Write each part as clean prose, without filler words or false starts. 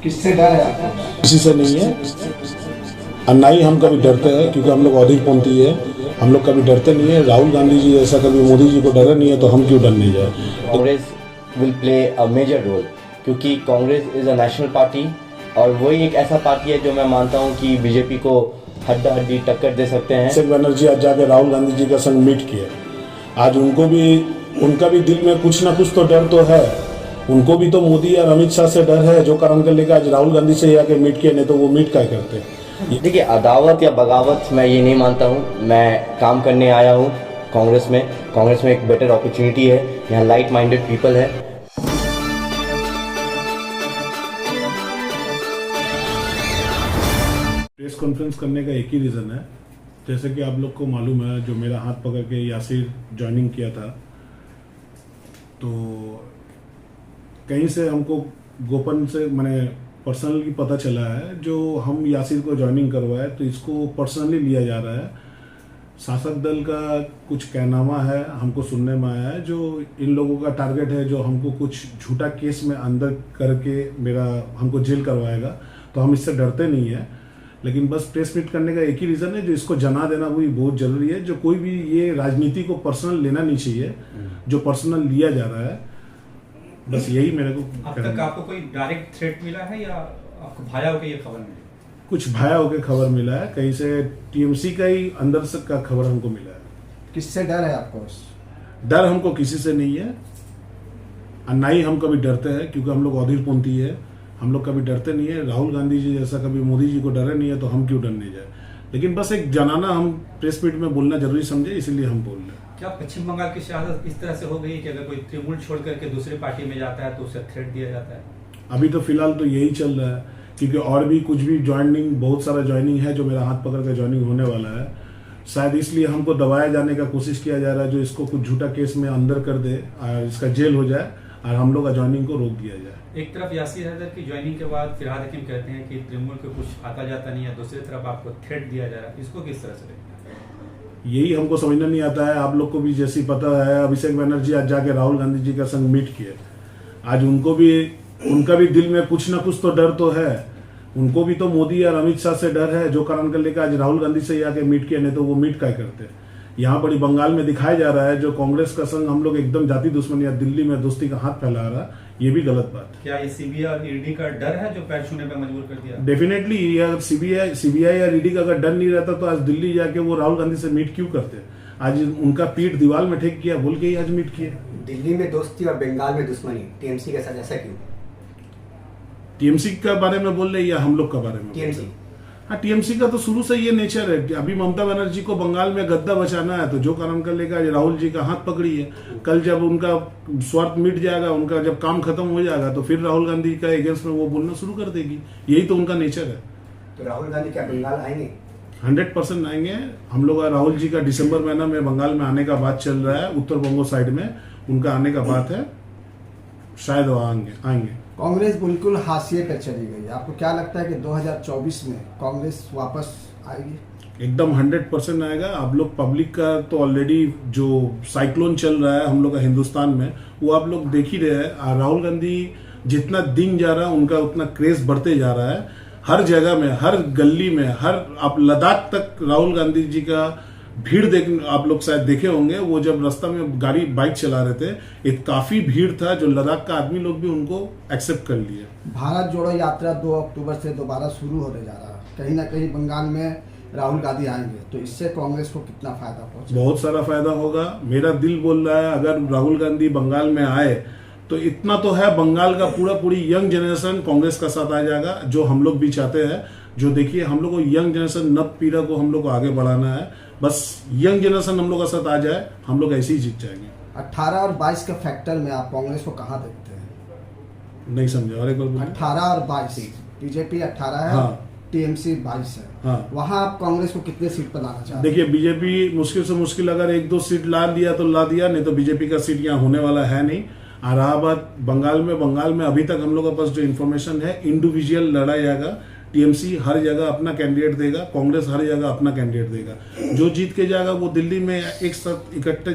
किससे डर है आपको? किसी से नहीं है और ना ही हम कभी डरते हैं, क्योंकि हम लोग अधीरपंथी है। हम लोग कभी डरते नहीं है। राहुल गांधी जी ऐसा कभी मोदी जी को डरा नहीं है, तो हम क्यों डरने जाए। Congress will play a major role, क्योंकि Congress is a national party और वही एक ऐसा पार्टी है जो मैं मानता हूं कि बीजेपी को हड्डा हड्डी टक्कर दे सकते हैं। अभिषेक बनर्जी आज जाके राहुल गांधी जी का संग मीट किया। आज उनका भी दिल में कुछ ना कुछ तो डर तो है। उनको भी तो मोदी और अमित शाह से डर है, जो कारण कर लेकर आज राहुल गांधी से आके मीट किया, नहीं तो वो मीट क्या करते। देखिए, अदावत या बगावत मैं ये नहीं मानता हूँ। मैं काम करने आया हूँ कांग्रेस में एक बेटर अपॉर्चुनिटी है। यहाँ लाइट माइंडेड पीपल है। प्रेस कॉन्फ्रेंस करने का एक ही रीज़न है, जैसे कि आप लोग को मालूम है, जो मेरा हाथ पकड़ के यासिर ज्वाइनिंग किया था, तो कहीं से हमको गोपन से मैंने पर्सनली पता चला है, जो हम यासिर को ज्वाइनिंग करवाए तो इसको पर्सनली लिया जा रहा है। शासक दल का कुछ कहनामा है, हमको सुनने में आया है, जो इन लोगों का टारगेट है, जो हमको कुछ झूठा केस में अंदर करके हमको जेल करवाएगा। तो हम इससे डरते नहीं है, लेकिन बस प्रेस मीट करने का एक ही रीज़न है, जो इसको जना देना वो बहुत जरूरी है। जो कोई भी ये राजनीति को पर्सनल लेना नहीं चाहिए, जो पर्सनल लिया जा रहा है, बस यही मेरे को। अब तक आपको कोई डायरेक्ट थ्रेट मिला है या आपको भाया होकर ये खबर मिली? कुछ भाया होकर खबर मिला है, कहीं से टीएमसी का ही अंदर से का खबर हमको मिला है। किससे डर है आपको? डर हमको किसी से नहीं है और ना ही हम कभी डरते हैं, क्योंकि हम लोग अधीरपंथी है। हम लोग कभी डरते नहीं है। राहुल गांधी जी जैसा कभी मोदी जी को डरे नहीं है, तो हम क्यों डरने जाए। लेकिन बस एक जनाना हम प्रेस मीट में बोलना जरूरी समझे, इसीलिए हम बोल रहे हैं। क्या पश्चिम बंगाल की सियासत इस तरह से हो गई कि अगर कोई तृणमूल छोड़ करके दूसरी पार्टी में जाता है तो उसे थ्रेट दिया जाता है? अभी तो फिलहाल तो यही चल रहा है, क्योंकि और भी कुछ भी बहुत सारा ज्वाइनिंग है, जो मेरा हाथ पकड़ कर ज्वाइनिंग होने वाला है। शायद इसलिए हमको दबाया जाने का कोशिश किया जा रहा है, जो इसको कुछ झूठा केस में अंदर कर दे और इसका जेल हो जाए और हम लोग का ज्वाइनिंग को रोक दिया जाए। एक तरफ यासिर हैदर की ज्वाइनिंग के बाद फिरहाद हकीम कहते हैं कि तृणमूल को कुछ आता जाता नहीं है, दूसरी तरफ आपको थ्रेट दिया जा रहा है, इसको किस तरह से देखते हैं? यही हमको समझना नहीं आता है। आप लोग को भी जैसी पता है, अभिषेक बनर्जी आज जाके राहुल गांधी जी का संग मीट किए। आज उनका भी दिल में कुछ ना कुछ तो डर तो है। उनको भी तो मोदी और अमित शाह से डर है, जो कारण कर लेकर आज राहुल गांधी से आके मीट किया, नहीं तो वो मीट क्या करते। यहाँ बड़ी बंगाल में दिखाया जा रहा है, जो कांग्रेस का संग हम लोग एकदम जाति दुश्मनी या दिल्ली में दोस्ती का हाथ फैला रहा है, ये भी गलत बात है। क्या ये सीबीआई और ईडी का डर है जो पैर छूने पर मजबूर कर दिया? डेफिनेटली, अगर सीबीआई या ईडी का अगर डर नहीं रहता तो आज दिल्ली जाके वो राहुल गांधी से मीट क्यों करते। आज उनका पीठ दीवार में ठेक किया बोल के ही आज मीट किए। दिल्ली में दोस्ती और बंगाल में दुश्मनी, टीएमसी के साथ ऐसा क्यों? टीएमसी का बारे में बोल रहे या हम लोग का बारे में? टीएमसी। हाँ, टीएमसी का तो शुरू से ये नेचर है। अभी ममता बनर्जी को बंगाल में गद्दा बचाना है, तो जो कारण कर लेगा राहुल जी का हाथ पकड़ी है। कल जब उनका स्वार्थ मिट जाएगा, उनका जब काम खत्म हो जाएगा, तो फिर राहुल गांधी का अगेंस्ट में वो बोलना शुरू कर देगी। यही तो उनका नेचर है। तो राहुल गांधी क्या बंगाल आएंगे? 100% आएंगे। हम लोग राहुल जी का दिसंबर महीना में बंगाल में आने का बात चल रहा है। उत्तर बंगो साइड में उनका आने का बात है, शायद वो आएंगे। कांग्रेस बिल्कुल हाशिए पर चली गई। आपको क्या लगता है कि 2024 में कांग्रेस वापस आएगी? एकदम 100% आएगा। आप लोग पब्लिक का तो ऑलरेडी जो साइक्लोन चल रहा है हम लोग का हिंदुस्तान में, वो आप लोग देख ही रहे हैं। राहुल गांधी जितना दिन जा रहा है, उनका उतना क्रेज बढ़ते जा रहा है। हर जगह में, हर गली में, आप लद्दाख तक राहुल गांधी जी का भीड़ आप लोग शायद देखे होंगे। वो जब रास्ता में बाइक चला रहे थे, एक काफी भीड़ था, जो लद्दाख का आदमी लोग भी उनको एक्सेप्ट कर लिए। भारत जोड़ो यात्रा 2 अक्टूबर से दोबारा शुरू होने जा रहा है। कहीं ना कहीं बंगाल में राहुल गांधी आएंगे, तो इससे कांग्रेस को कितना फायदा पहुंचेगा? बहुत सारा फायदा होगा। मेरा दिल बोल रहा है, अगर राहुल गांधी बंगाल में आए तो इतना तो है, बंगाल का पूरी यंग जनरेशन कांग्रेस का साथ आ जाएगा, जो हम लोग भी चाहते हैं। जो देखिए, हम लोग को यंग जनरेशन, नव पीढ़ी को हम लोग को आगे बढ़ाना है। बस यंग जनरेशन हम लोग का साथ आ जाए, हम लोग ऐसे ही जीत जाएंगे। 18 और 22 के फैक्टर में आप कांग्रेस को कहाँ देखते हैं? नहीं समझा, और एक बार बोलिए। 18 और 22, बीजेपी 18 है, हाँ। टीएमसी 22 है। हाँ। वहाँ आप कांग्रेस को कितने सीट पर लाना चाहते हैं? देखिए, बीजेपी मुश्किल से मुश्किल अगर 1-2 सीट ला दिया तो ला दिया, नहीं तो बीजेपी का सीट यहाँ होने वाला है नहीं। और रहा बात बंगाल में अभी तक हम लोग के पास जो इन्फॉर्मेशन है, इंडिविजुअल लड़ा जाएगा। टीएमसी हर जगह अपना कैंडिडेट देगा, कांग्रेस हर जगह अपना कैंडिडेट देगा। जो जीत के जाएगा वो दिल्ली में एक साथ इकट्ठे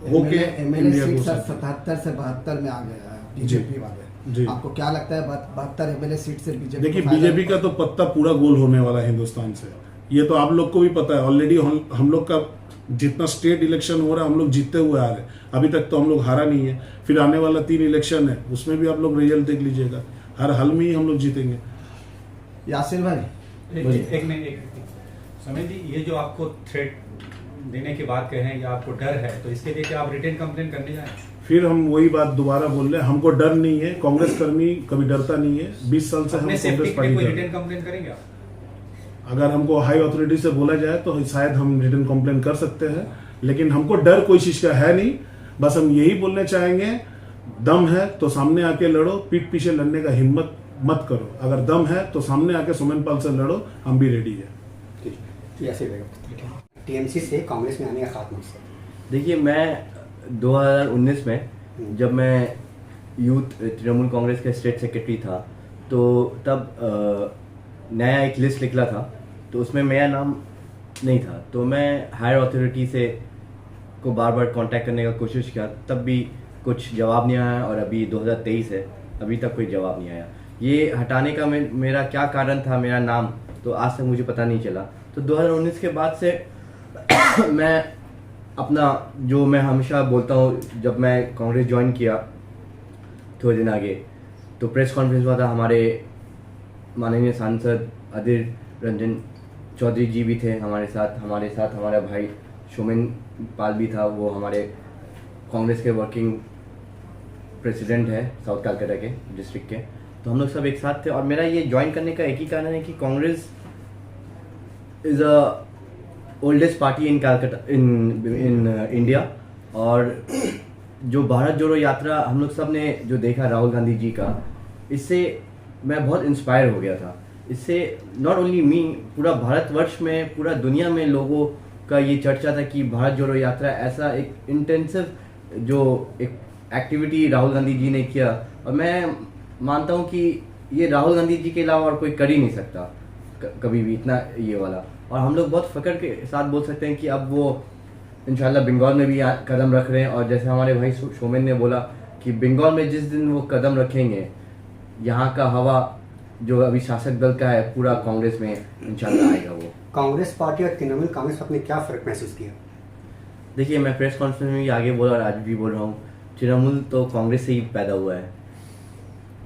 होके एमएलए सीट 77 से 72 में आ गया है बीजेपी वाले। जी। आपको क्या लगता है 72 एमएलए सीट से बीजेपी देखिए बीजेपी का तो पत्ता पूरा गोल होने वाला है हिंदुस्तान से, ये तो आप लोग को भी पता है। ऑलरेडी हम लोग का जितना स्टेट इलेक्शन हो रहा है हम लोग जीतते हुए आ रहे हैं, अभी तक तो हम लोग हारा नहीं है। फिर आने वाला 3 इलेक्शन है, उसमें भी आप लोग रिजल्ट देख लीजिएगा, हर हल में ही हम लोग जीतेंगे। यासिर भाई एक समय जी, ये जो आपको थ्रेट देने की बात कहे हैं या आपको डर है, तो इसके लिए क्या आप रिटर्न कंप्लेन करने जाएं? फिर हम वही बात दोबारा बोल रहे हैं, हमको डर नहीं है, कांग्रेस कर्मी कभी डरता नहीं है। 20 साल से हम अपने सेफ्टी कांग्रेस के लिए कोई पार्टी रिटर्न कंप्लेन करेंगे आप? अगर हमको हाई अथॉरिटी से बोला जाए तो शायद हम रिटर्न कंप्लेन कर सकते हैं, लेकिन हमको डर कोई चीज का है नहीं। बस हम यही बोलने चाहेंगे, दम है तो सामने आके लड़ो, पीठ पीछे लड़ने का हिम्मत मत करो। अगर दम है तो सामने आके सुमन पाल से लड़ो, हम भी रेडी है। टीएमसी से कांग्रेस में आने का खास मकसद? देखिए मैं 2019 में जब मैं यूथ तृणमूल कांग्रेस के स्टेट सेक्रेटरी था, तो तब नया एक लिस्ट निकला था, तो उसमें मेरा नाम नहीं था। तो मैं हायर अथॉरिटी से को बार बार कांटेक्ट करने का कोशिश किया, तब भी कुछ जवाब नहीं आया, और अभी 2023 है, अभी तक कोई जवाब नहीं आया। ये हटाने का मेरा क्या कारण था, मेरा नाम, तो आज तक मुझे पता नहीं चला। तो 2019 के बाद से मैं अपना, जो मैं हमेशा बोलता हूँ, जब मैं कांग्रेस ज्वाइन किया थोड़े दिन आगे, तो प्रेस कॉन्फ्रेंस हुआ था, हमारे माननीय सांसद अधीर रंजन चौधरी जी भी थे हमारे साथ हमारा भाई सोमेन पाल भी था, वो हमारे कांग्रेस के वर्किंग प्रेसिडेंट है साउथ कलकत्ता के डिस्ट्रिक्ट के। तो हम लोग सब एक साथ थे, और मेरा ये ज्वाइन करने का एक ही कारण है कि Congress is a oldest party in Calcutta in India. और जो भारत जोड़ो यात्रा हम लोग सब ने जो देखा राहुल गांधी जी का, इससे मैं बहुत इंस्पायर हो गया था। इससे नॉट ओनली मी, पूरा भारतवर्ष में, पूरा दुनिया में लोगों का ये चर्चा था कि भारत जोड़ो यात्रा ऐसा एक इंटेंसिव जो एक एक्टिविटी राहुल गांधी जी ने किया, और मैं मानता हूँ कि ये राहुल गांधी जी के अलावा और कोई कर ही नहीं सकता कभी भी इतना ये वाला। और हम लोग बहुत फख्र के साथ बोल सकते हैं कि अब वो इंशाल्लाह बंगाल में भी कदम रख रहे हैं। और जैसे हमारे भाई सोमेन ने बोला कि बंगाल में जिस दिन वो कदम रखेंगे, यहाँ का हवा जो अभी शासक दल का है पूरा कांग्रेस में इंशाल्लाह आएगा। वो कांग्रेस पार्टी और तृणमूल कांग्रेस में क्या फर्क महसूस किया? देखिए मैं प्रेस कॉन्फ्रेंस में भी आगे बोला और आज भी बोल रहा हूँ, तृणमूल तो कांग्रेस से ही पैदा हुआ है।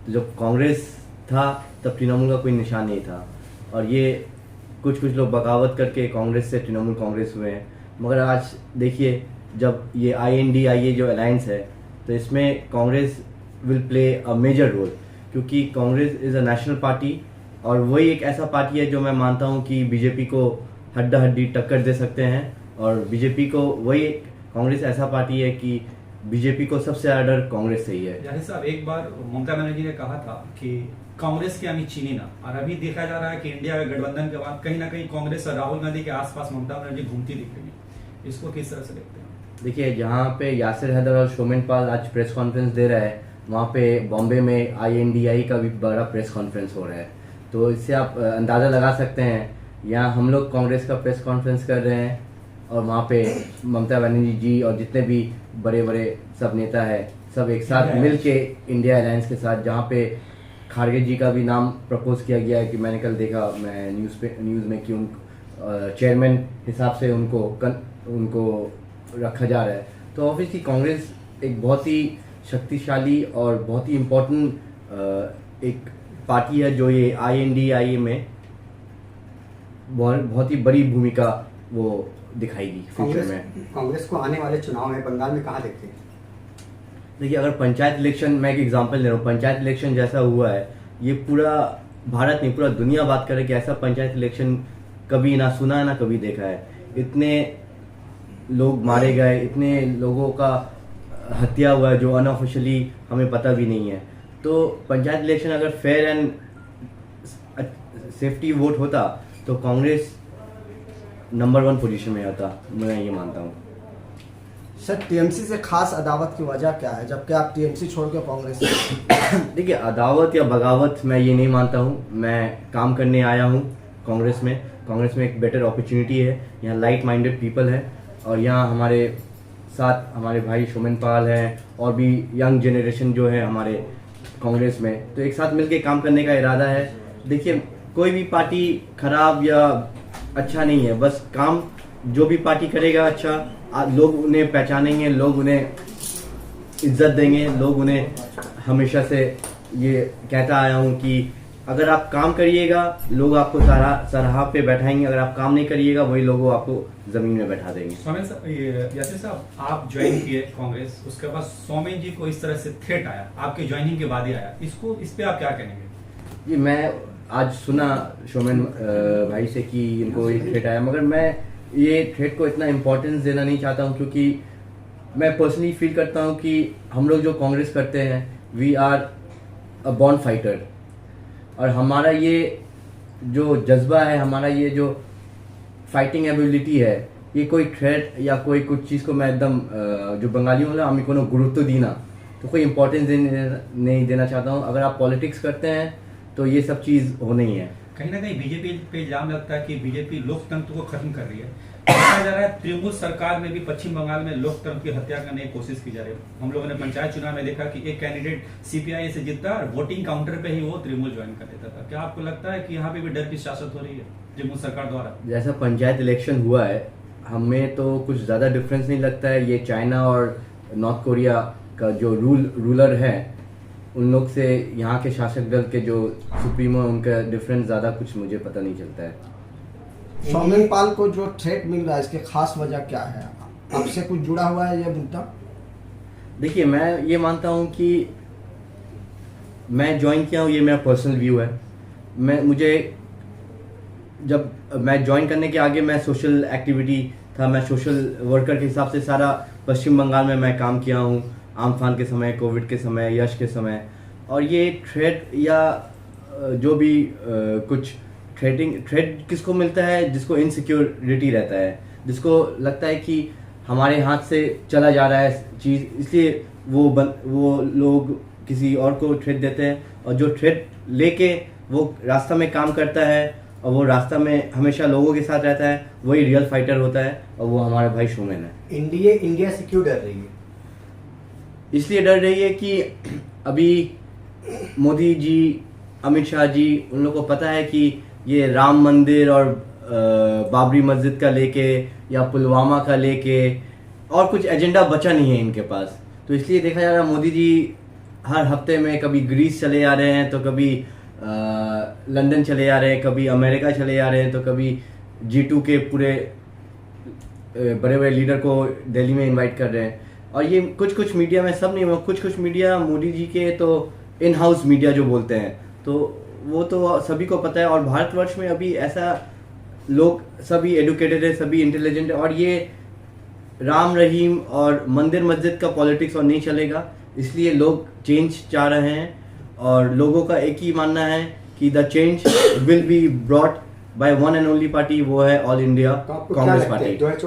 तो जब कांग्रेस था तब तृणमूल का कोई निशान नहीं था, और ये कुछ लोग बगावत करके कांग्रेस से तृणमूल कांग्रेस हुए हैं। मगर आज देखिए, जब ये INDIA जो अलायंस है, तो इसमें Congress will play a major role, क्योंकि Congress is a national party, और वही एक ऐसा पार्टी है जो मैं मानता हूँ कि बीजेपी को हड्डी टक्कर दे सकते हैं। और बीजेपी को वही कांग्रेस ऐसा पार्टी है कि बीजेपी को सबसे ज़्यादा डर कांग्रेस से ही है। यानी साहब, एक बार ममता बनर्जी ने कहा था कि कांग्रेस की आमी चीनी ना, और अभी देखा जा रहा है कि इंडिया के गठबंधन के बाद कहीं ना कहीं कांग्रेस और राहुल गांधी के आसपास ममता बनर्जी घूमती दिख रही है। इसको किस तरह से देखते हैं? देखिए, जहाँ पे यासिर हैदर और सोमेन पाल आज प्रेस कॉन्फ्रेंस दे रहा है, वहाँ पे बॉम्बे में INDI का भी बड़ा प्रेस कॉन्फ्रेंस हो रहा है। तो इससे आप अंदाज़ा लगा सकते हैं, यहाँ हम लोग कांग्रेस का प्रेस कॉन्फ्रेंस कर रहे हैं, और वहाँ पे ममता बनर्जी जी और जितने भी बड़े बड़े सब नेता है, सब एक साथ मिल के इंडिया अलायंस के साथ, जहाँ पे खारगे जी का भी नाम प्रपोज किया गया है कि मैंने कल देखा मैं न्यूज़ में कि उन चेयरमैन हिसाब से उनको रखा जा रहा है। तो ऑब्वियसली कांग्रेस एक बहुत ही शक्तिशाली और बहुत ही इम्पोर्टेंट एक पार्टी है, जो ये INDIA में बहुत ही बड़ी भूमिका वो दिखाएगी फ्यूचर में। कांग्रेस को आने वाले चुनाव में बंगाल में कहाँ देखते हैं? देखिए, अगर पंचायत इलेक्शन, मैं एक एग्जांपल दे रहा हूँ, पंचायत इलेक्शन जैसा हुआ है, ये पूरा भारत नहीं पूरा दुनिया बात करे कि ऐसा पंचायत इलेक्शन कभी ना सुना है ना कभी देखा है। इतने लोग मारे गए, इतने लोगों का हत्या हुआ है जो अनऑफिशियली हमें पता भी नहीं है। तो पंचायत इलेक्शन अगर फेयर एंड सेफ्टी वोट होता तो कांग्रेस नंबर 1 पोजीशन में आता, मैं ये मानता हूँ। सर, TMC से खास अदावत की वजह क्या है, जबकि आप TMC छोड़ के कांग्रेस? देखिए, अदावत या बगावत मैं ये नहीं मानता हूँ। मैं काम करने आया हूँ कांग्रेस में एक बेटर अपॉर्चुनिटी है, यहाँ लाइट माइंडेड पीपल है, और यहाँ हमारे साथ हमारे भाई सोमेन पाल हैं, और भी यंग जनरेशन जो है हमारे कांग्रेस में, तो एक साथ मिलकर काम करने का इरादा है। देखिए, कोई भी पार्टी खराब या अच्छा नहीं है, बस काम जो भी पार्टी करेगा अच्छा, लोग उन्हें पहचानेंगे, लोग उन्हें इज्जत देंगे। लोग उन्हें हमेशा से ये कहता आया हूँ कि अगर आप काम करिएगा लोग आपको सराह पे बैठाएंगे, अगर आप काम नहीं करिएगा वही लोग आपको जमीन में बैठा देंगे। सोमेन साहब, यासिर साहब, आप ज्वाइन किए कांग्रेस, उसके बाद सोमेन जी को इस तरह से थ्रेट आया, आपके ज्वाइनिंग के बाद ही आया, इस पे आप क्या कहेंगे? जी, मैं आज सुना सोमेन भाई से कि इनको एक थ्रेट आया, मगर मैं ये थ्रेट को इतना इम्पोर्टेंस देना नहीं चाहता हूँ, क्योंकि मैं पर्सनली फील करता हूँ कि हम लोग जो कांग्रेस करते हैं, we are a born fighter, और हमारा ये जो जज्बा है, हमारा ये जो फाइटिंग एबिलिटी है, ये कोई थ्रेट या कोई कुछ चीज़ को मैं एकदम जो बंगाली होगा हमें को गुरुत्व दीना, तो कोई इम्पोर्टेंस नहीं देना चाहता हूँ। अगर आप पॉलिटिक्स करते हैं तो ये सब चीज़ होनी ही है। कहीं ना कहीं बीजेपी पे इल्जाम लगता है कि बीजेपी लोकतंत्र को खत्म कर रही है। कहा जा रहा है तृणमूल सरकार में भी पश्चिम बंगाल में लोकतंत्र की हत्या करने की कोशिश की जा रही है। हम लोगों ने पंचायत चुनाव में देखा कि एक कैंडिडेट सीपीआई से जीतता और वोटिंग काउंटर पे ही वो तृणमूल ज्वाइन कर देता था। क्या आपको लगता है कि यहाँ पे भी डर की सियासत हो रही है तृणमूल सरकार द्वारा? जैसा पंचायत इलेक्शन हुआ है, हमें तो कुछ ज़्यादा डिफरेंस नहीं लगता है। ये चाइना और नॉर्थ कोरिया का जो रूलर है, उन लोग से यहाँ के शासक दल के जो सुप्रीमो, उनका डिफरेंस ज़्यादा कुछ मुझे पता नहीं चलता है। सोमेन पाल को जो थ्रेट मिल रहा है, इसके खास वजह क्या है? आपसे कुछ जुड़ा हुआ है ये मुद्दा? देखिए, मैं ये मानता हूँ कि मैं ज्वाइन किया हूँ, ये मेरा पर्सनल व्यू है। मुझे जब मैं ज्वाइन करने के आगे मैं सोशल एक्टिविटी था, मैं सोशल वर्कर के हिसाब से सारा पश्चिम बंगाल में मैं काम किया हूँ, आमफान के समय, कोविड के समय, यश के समय। और ये थ्रेट या जो भी कुछ थ्रेट किसको मिलता है? जिसको इनसिक्योरिटी रहता है, जिसको लगता है कि हमारे हाथ से चला जा रहा है चीज़, इसलिए वो लोग किसी और को थ्रेट देते हैं। और जो थ्रेट लेके वो रास्ता में काम करता है और वो रास्ता में हमेशा लोगों के साथ रहता है, वही रियल फाइटर होता है, और वो हमारा भाई सोमेन है। इंडिया से क्यों डर रही है? इसलिए डर रही है कि अभी मोदी जी, अमित शाह जी, उन लोगों को पता है कि ये राम मंदिर और बाबरी मस्जिद का लेके या पुलवामा का लेके और कुछ एजेंडा बचा नहीं है इनके पास। तो इसलिए देखा जा रहा है, मोदी जी हर हफ्ते में कभी ग्रीस चले जा रहे हैं, तो कभी लंदन चले जा रहे हैं, कभी अमेरिका चले जा रहे हैं, तो कभी G2 के पूरे बड़े बड़े लीडर को दिल्ली में इनवाइट कर रहे हैं। और ये कुछ मीडिया में, सब नहीं, कुछ मीडिया मोदी जी के तो इन हाउस मीडिया जो बोलते हैं, तो वो तो सभी को पता है। और भारतवर्ष में अभी ऐसा लोग सभी एडुकेटेड है, सभी इंटेलिजेंट है, और ये राम रहीम और मंदिर मस्जिद का पॉलिटिक्स और नहीं चलेगा। इसलिए लोग चेंज चाह रहे हैं, और लोगों का एक ही मानना है कि the change will be brought by one and only party, वो है ऑल इंडिया तो आपको क्या कांग्रेस लगता है पार्टी। 2024